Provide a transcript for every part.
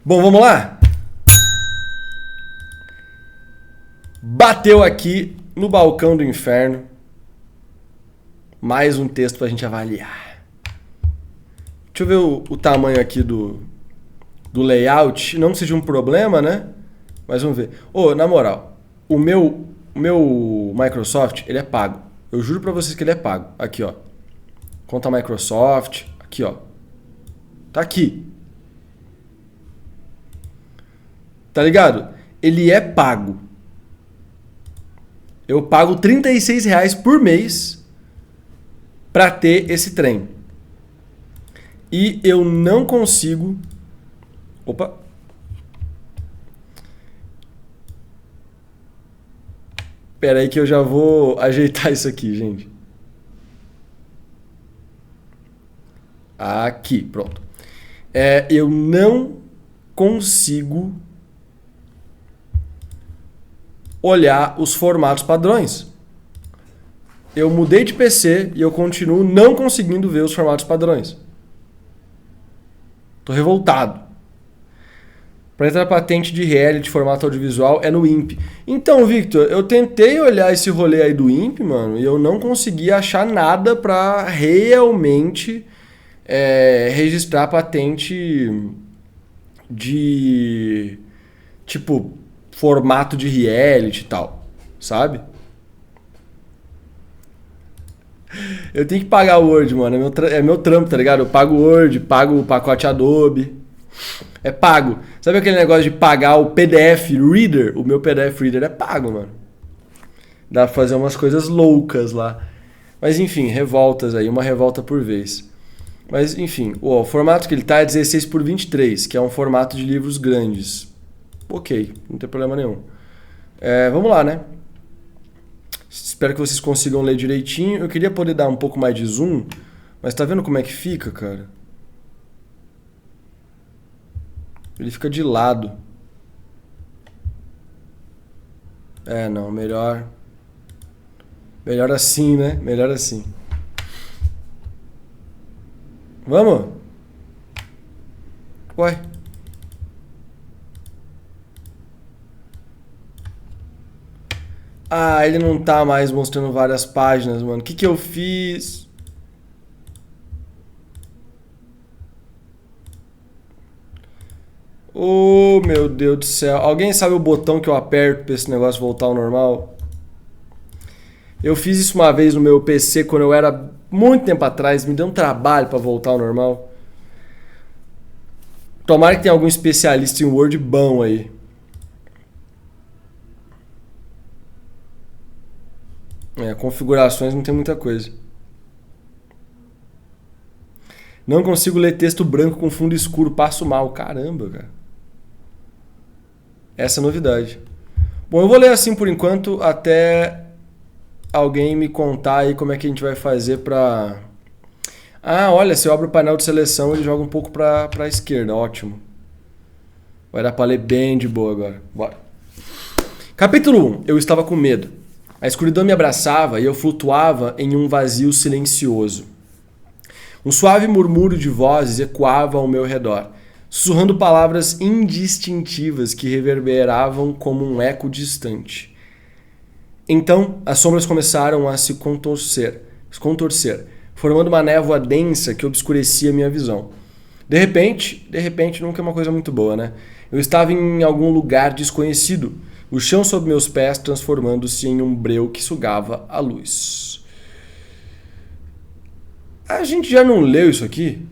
Bom, vamos lá? Bateu aqui no balcão do inferno. Mais um texto pra gente avaliar. Deixa eu ver o tamanho aqui do layout. Não que seja um problema, né? Mas vamos ver. Na moral, o meu Microsoft, ele é pago. Eu juro pra vocês que ele é pago. Aqui, ó. Conta Microsoft. Aqui, ó. Tá aqui. Tá ligado? Ele é pago. Eu pago R$36 por mês pra ter esse trem. E eu não consigo... Opa! Pera aí que eu já vou ajeitar isso aqui, gente. Aqui, pronto. Eu não consigo olhar os formatos padrões. Eu mudei de PC e eu continuo não conseguindo ver os formatos padrões. Tô revoltado. Para entrar patente de reality, formato audiovisual, é no INPE. Então, Victor, eu tentei olhar esse rolê aí do INPE, mano, e eu não consegui achar nada para realmente registrar patente de, tipo, formato de reality e tal, sabe? Eu tenho que pagar o Word, mano, é meu trampo, tá ligado? Eu pago o Word, pago o pacote Adobe, é pago. Sabe aquele negócio de pagar o PDF Reader? O meu PDF Reader é pago, mano. Dá pra fazer umas coisas loucas lá. Mas enfim, revoltas aí, uma revolta por vez. Mas enfim, o formato que ele tá é 16x23, que é um formato de livros grandes. Ok, não tem problema nenhum. Vamos lá, né? Espero que vocês consigam ler direitinho. Eu queria poder dar um pouco mais de zoom, mas tá vendo como é que fica, cara? Ele fica de lado. Não, melhor assim, né? Melhor assim. Vamos? Ué. Ele não tá mais mostrando várias páginas, mano. O que eu fiz? Oh, meu Deus do céu. Alguém sabe o botão que eu aperto pra esse negócio voltar ao normal? Eu fiz isso uma vez no meu PC quando eu era muito tempo atrás. Me deu um trabalho pra voltar ao normal. Tomara que tenha algum especialista em Word bom aí. Configurações não tem muita coisa. Não consigo ler texto branco com fundo escuro. Passo mal. Caramba, cara. Essa é a novidade. Bom, eu vou ler assim por enquanto até alguém me contar aí como é que a gente vai fazer pra... olha, se eu abro o painel de seleção ele joga um pouco pra esquerda. Ótimo. Vai dar pra ler bem de boa agora. Bora. Capítulo 1. Eu estava com medo. A escuridão me abraçava e eu flutuava em um vazio silencioso. Um suave murmúrio de vozes ecoava ao meu redor, sussurrando palavras indistintivas que reverberavam como um eco distante. Então, as sombras começaram a se contorcer, formando uma névoa densa que obscurecia minha visão. De repente nunca é uma coisa muito boa, né? Eu estava em algum lugar desconhecido, o chão sob meus pés transformando-se em um breu que sugava a luz. A gente já não leu isso aqui?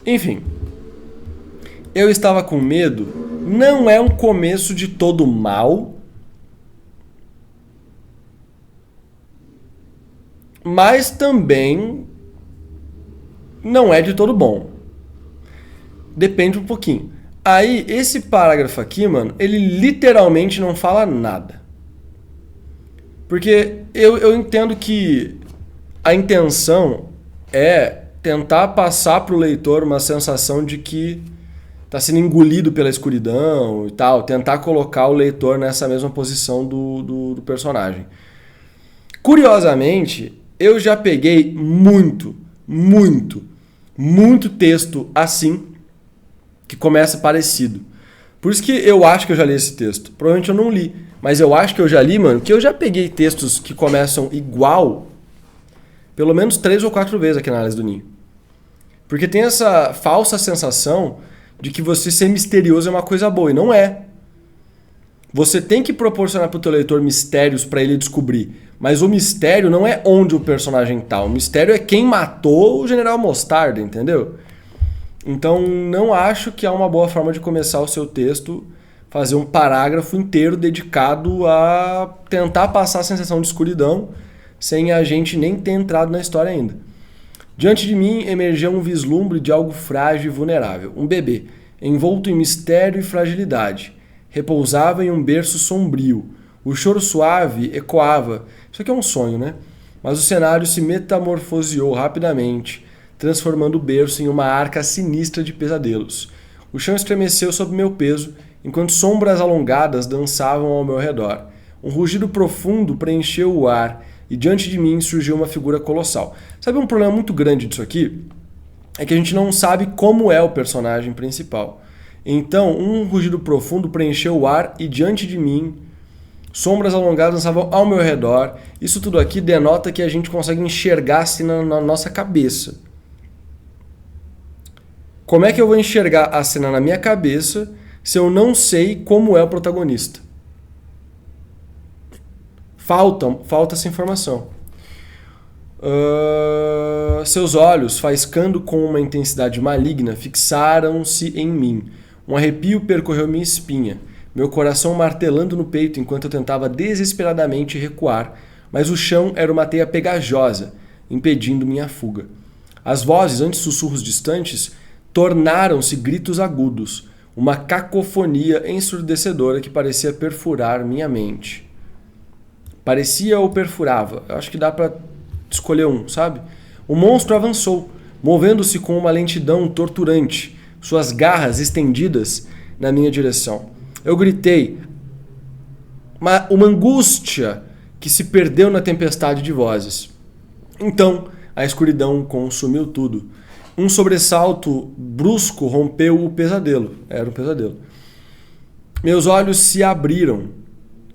Enfim, eu estava com medo. Não é um começo de todo mal, mas também não é de todo bom. Depende um pouquinho. Aí, esse parágrafo aqui, mano, ele literalmente não fala nada. Porque eu entendo que a intenção é tentar passar pro leitor uma sensação de que tá sendo engolido pela escuridão e tal. Tentar colocar o leitor nessa mesma posição do personagem. Curiosamente, eu já peguei muito muito texto assim, que começa parecido. Por isso que eu acho que eu já li esse texto. Provavelmente eu não li, mas eu acho que eu já li, mano, que eu já peguei textos que começam igual pelo menos 3 ou 4 vezes aqui na Análise do Ninho. Porque tem essa falsa sensação de que você ser misterioso é uma coisa boa, e não é. Você tem que proporcionar para o teu leitor mistérios para ele descobrir. Mas o mistério não é onde o personagem tá. O mistério é quem matou o General Mostarda, entendeu? Então não acho que é uma boa forma de começar o seu texto, fazer um parágrafo inteiro dedicado a tentar passar a sensação de escuridão sem a gente nem ter entrado na história ainda. Diante de mim emergia um vislumbre de algo frágil e vulnerável. Um bebê, envolto em mistério e fragilidade. Repousava em um berço sombrio. O choro suave ecoava. Isso aqui é um sonho, né? Mas o cenário se metamorfoseou rapidamente, transformando o berço em uma arca sinistra de pesadelos. O chão estremeceu sob meu peso, enquanto sombras alongadas dançavam ao meu redor. Um rugido profundo preencheu o ar, e diante de mim surgiu uma figura colossal. Sabe um problema muito grande disso aqui? É que a gente não sabe como é o personagem principal. Então, um rugido profundo preencheu o ar e diante de mim, sombras alongadas dançavam ao meu redor. Isso tudo aqui denota que a gente consegue enxergar assim na nossa cabeça. Como é que eu vou enxergar a cena na minha cabeça se eu não sei como é o protagonista? Falta essa informação. Seus olhos, faiscando com uma intensidade maligna, fixaram-se em mim. Um arrepio percorreu minha espinha, meu coração martelando no peito enquanto eu tentava desesperadamente recuar, mas o chão era uma teia pegajosa, impedindo minha fuga. As vozes, antes sussurros distantes, tornaram-se gritos agudos, uma cacofonia ensurdecedora que parecia perfurar minha mente. Parecia ou perfurava. Eu acho que dá pra escolher um, sabe? O monstro avançou, movendo-se com uma lentidão torturante, suas garras estendidas na minha direção. Eu gritei, uma angústia que se perdeu na tempestade de vozes. Então, a escuridão consumiu tudo. Um sobressalto brusco rompeu o pesadelo. Era um pesadelo. Meus olhos se abriram,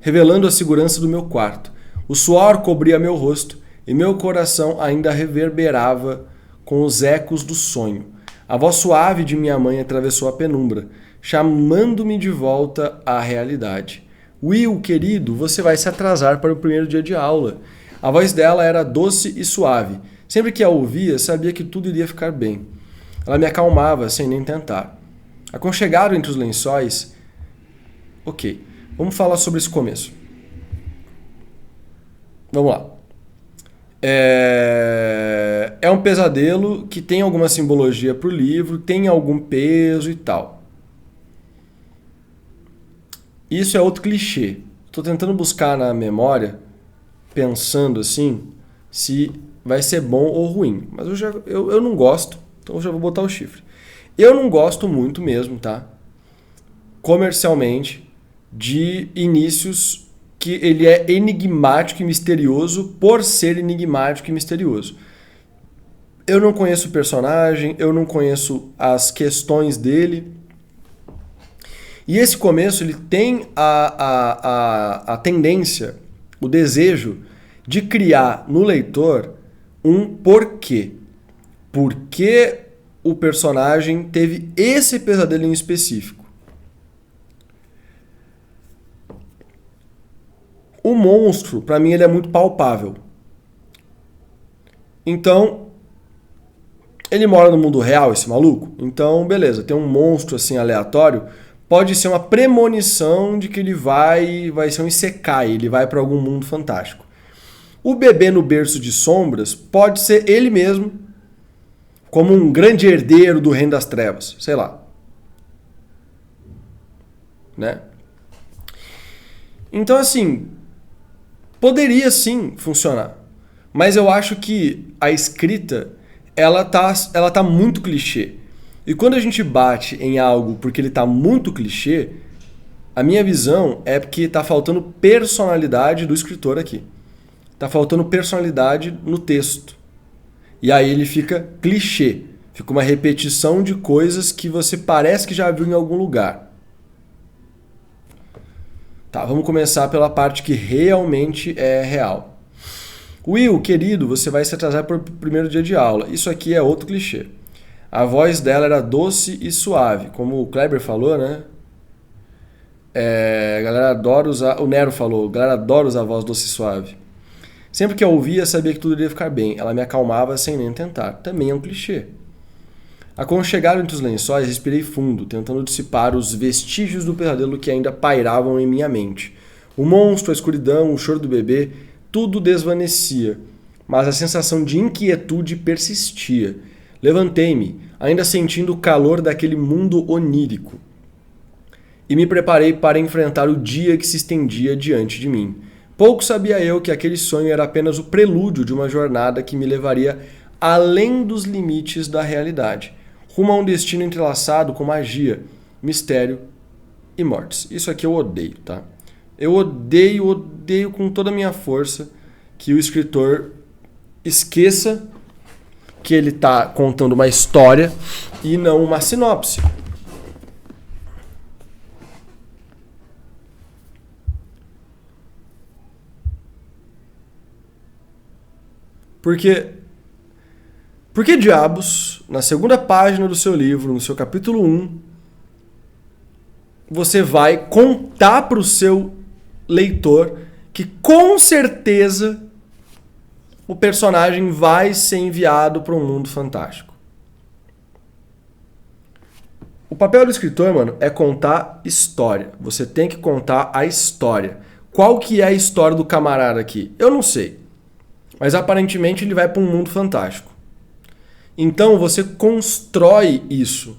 revelando a segurança do meu quarto. O suor cobria meu rosto e meu coração ainda reverberava com os ecos do sonho. A voz suave de minha mãe atravessou a penumbra, chamando-me de volta à realidade. Will, querido, você vai se atrasar para o primeiro dia de aula. A voz dela era doce e suave. Sempre que a ouvia, sabia que tudo iria ficar bem. Ela me acalmava sem nem tentar. Aconchegado entre os lençóis... Ok, vamos falar sobre esse começo. Vamos lá. É um pesadelo que tem alguma simbologia para o livro, tem algum peso e tal. Isso é outro clichê. Estou tentando buscar na memória, pensando assim, se vai ser bom ou ruim. Mas eu não gosto, então eu já vou botar o chifre. Eu não gosto muito mesmo, tá? Comercialmente, de inícios que ele é enigmático e misterioso por ser enigmático e misterioso. Eu não conheço o personagem, eu não conheço as questões dele. E esse começo ele tem a tendência, o desejo de criar no leitor um porquê. Por que o personagem teve esse pesadelo em específico? O monstro, para mim, ele é muito palpável. Então, ele mora no mundo real, esse maluco? Então, beleza, tem um monstro assim aleatório. Pode ser uma premonição de que ele vai ser um isekai, ele vai para algum mundo fantástico. O bebê no berço de sombras pode ser ele mesmo, como um grande herdeiro do reino das trevas, sei lá. Né? Então, assim, poderia sim funcionar, mas eu acho que a escrita ela tá muito clichê. E quando a gente bate em algo porque ele tá muito clichê, a minha visão é que tá faltando personalidade do escritor aqui. Tá faltando personalidade no texto. E aí ele fica clichê, Fica uma repetição de coisas que você parece que já viu em algum lugar. Tá, vamos começar pela parte que realmente é real. Will, querido, você vai se atrasar para o primeiro dia de aula. Isso aqui é outro clichê. A voz dela era doce e suave, como o Kleber falou, né? A galera adora usar... O Nero falou, a galera adora usar a voz doce e suave. Sempre que eu ouvia, sabia que tudo iria ficar bem. Ela me acalmava sem nem tentar. Também é um clichê. Aconchegado entre os lençóis, respirei fundo, tentando dissipar os vestígios do pesadelo que ainda pairavam em minha mente. O monstro, a escuridão, o choro do bebê, tudo desvanecia, mas a sensação de inquietude persistia. Levantei-me, ainda sentindo o calor daquele mundo onírico, e me preparei para enfrentar o dia que se estendia diante de mim. Pouco sabia eu que aquele sonho era apenas o prelúdio de uma jornada que me levaria além dos limites da realidade, rumo a um destino entrelaçado com magia, mistério e mortes. Isso aqui eu odeio, tá? Eu odeio com toda a minha força que o escritor esqueça que ele está contando uma história e não uma sinopse. Por que diabos, na segunda página do seu livro, no seu capítulo 1, você vai contar para o seu leitor que com certeza o personagem vai ser enviado para um mundo fantástico? O papel do escritor, mano, é contar história. Você tem que contar a história. Qual que é a história do camarada aqui? Eu não sei. Mas aparentemente ele vai para um mundo fantástico. Então você constrói isso.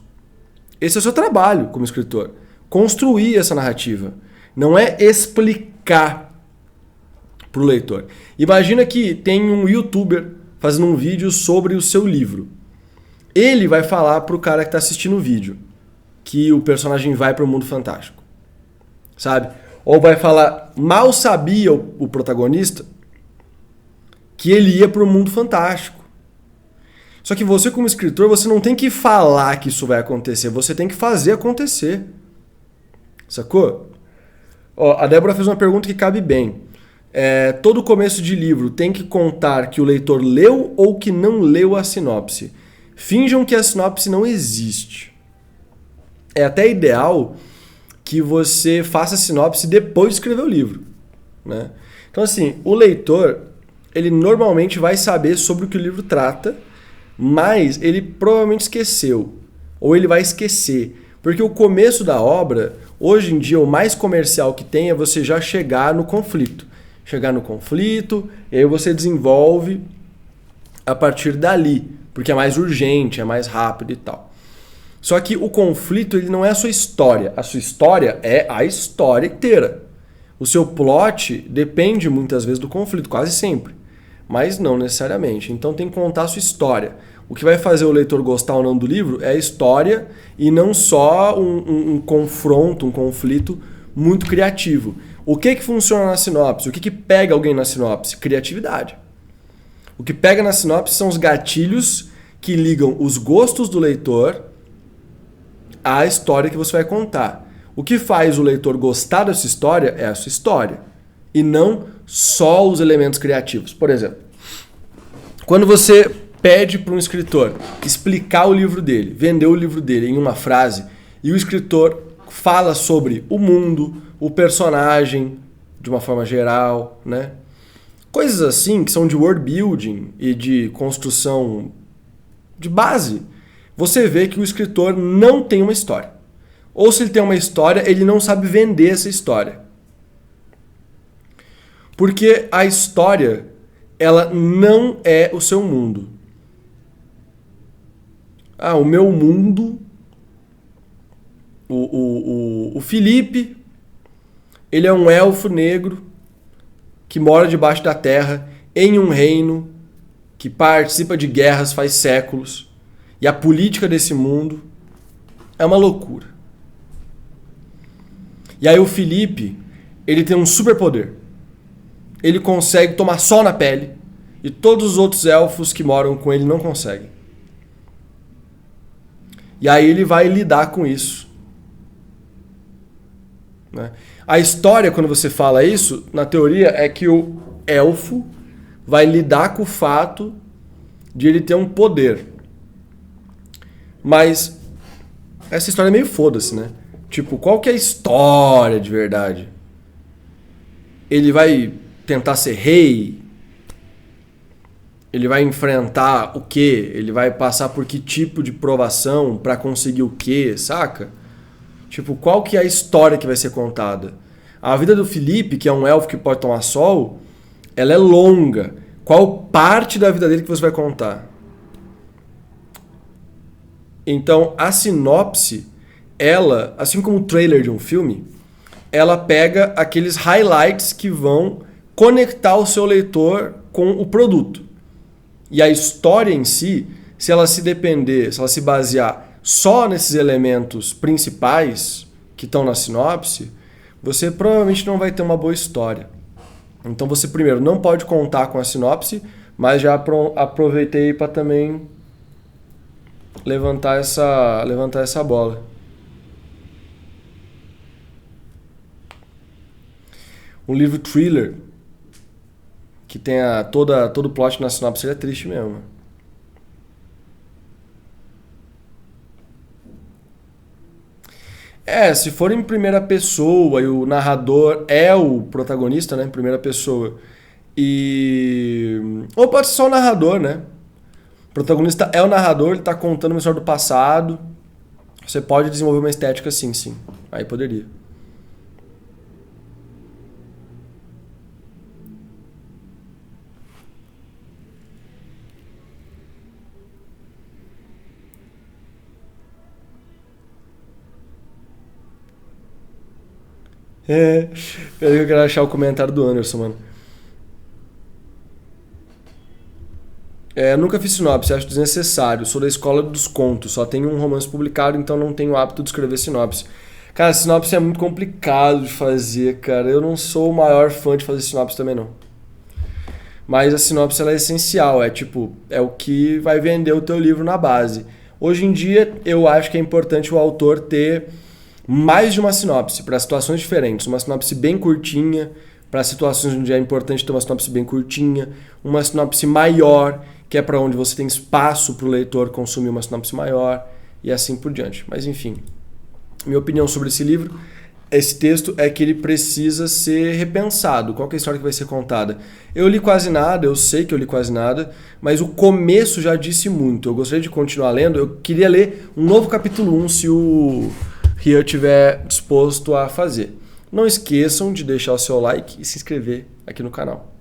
Esse é o seu trabalho como escritor. Construir essa narrativa. Não é explicar para o leitor. Imagina que tem um youtuber fazendo um vídeo sobre o seu livro. Ele vai falar para o cara que está assistindo o vídeo que o personagem vai para o mundo fantástico. Sabe? Ou vai falar, mal sabia o protagonista que ele ia para o mundo fantástico. Só que você, como escritor, você não tem que falar que isso vai acontecer, você tem que fazer acontecer. Sacou? Ó, a Débora fez uma pergunta que cabe bem. Todo começo de livro tem que contar que o leitor leu ou que não leu a sinopse. Finjam que a sinopse não existe. É até ideal que você faça a sinopse depois de escrever o livro, né? Então, assim, o leitor, ele normalmente vai saber sobre o que o livro trata, mas ele provavelmente esqueceu, ou ele vai esquecer, porque o começo da obra, hoje em dia, o mais comercial que tem é você já chegar no conflito. Chegar no conflito, e aí você desenvolve a partir dali, porque é mais urgente, é mais rápido e tal. Só que o conflito, ele não é a sua história é a história inteira. O seu plot depende muitas vezes do conflito, quase sempre, mas não necessariamente. Então tem que contar a sua história. O que vai fazer o leitor gostar ou não do livro é a história e não só um confronto, um conflito muito criativo. O que funciona na sinopse? O que pega alguém na sinopse? Criatividade. O que pega na sinopse são os gatilhos que ligam os gostos do leitor à história que você vai contar. O que faz o leitor gostar dessa história é a sua história e não só os elementos criativos. Por exemplo, quando você pede para um escritor explicar o livro dele, vender o livro dele em uma frase, e o escritor fala sobre o mundo, o personagem, de uma forma geral, né? Coisas assim que são de world building e de construção de base, você vê que o escritor não tem uma história. Ou se ele tem uma história, ele não sabe vender essa história. Porque a história, ela não é o seu mundo. O meu mundo, o Felipe, ele é um elfo negro que mora debaixo da terra em um reino que participa de guerras faz séculos. E a política desse mundo é uma loucura. E aí o Felipe, ele tem um superpoder. Ele consegue tomar sol na pele e todos os outros elfos que moram com ele não conseguem. E aí ele vai lidar com isso. Né? A história, quando você fala isso, na teoria, é que o elfo vai lidar com o fato de ele ter um poder. Mas essa história é meio foda-se, né? Tipo, qual que é a história de verdade? Ele vai tentar ser rei? Ele vai enfrentar o quê? Ele vai passar por que tipo de provação pra conseguir o quê, saca? Tipo, qual que é a história que vai ser contada? A vida do Felipe, que é um elfo que pode tomar sol, ela é longa. Qual parte da vida dele que você vai contar? Então, a sinopse, ela, assim como o trailer de um filme, ela pega aqueles highlights que vão conectar o seu leitor com o produto. E a história em si, se ela se depender, se ela se basear só nesses elementos principais que estão na sinopse, você provavelmente não vai ter uma boa história. Então você primeiro não pode contar com a sinopse, mas já aproveitei para também levantar essa bola. Um livro thriller que tenha todo o plot na sinopse é triste mesmo. Se for em primeira pessoa e o narrador é o protagonista, né, em primeira pessoa, ou pode ser só o narrador, né? O protagonista é o narrador, ele tá contando uma história do passado. Você pode desenvolver uma estética assim, sim. Aí poderia. Eu quero achar o comentário do Anderson, mano. Nunca fiz sinopse, acho desnecessário. Sou da escola dos contos, só tenho um romance publicado, então não tenho o hábito de escrever sinopse. Cara, sinopse é muito complicado de fazer, cara. Eu não sou o maior fã de fazer sinopse também, não. Mas a sinopse ela é essencial, é o que vai vender o teu livro na base. Hoje em dia, eu acho que é importante o autor ter mais de uma sinopse para situações diferentes. Uma sinopse bem curtinha, para situações onde é importante ter uma sinopse bem curtinha. Uma sinopse maior, que é para onde você tem espaço para o leitor consumir uma sinopse maior. E assim por diante. Mas enfim, minha opinião sobre esse livro, esse texto, é que ele precisa ser repensado. Qual que é a história que vai ser contada? Eu li quase nada, eu sei que eu li quase nada, mas o começo já disse muito. Eu gostaria de continuar lendo, eu queria ler um novo capítulo 1 se o Rian estiver disposto a fazer. Não esqueçam de deixar o seu like e se inscrever aqui no canal.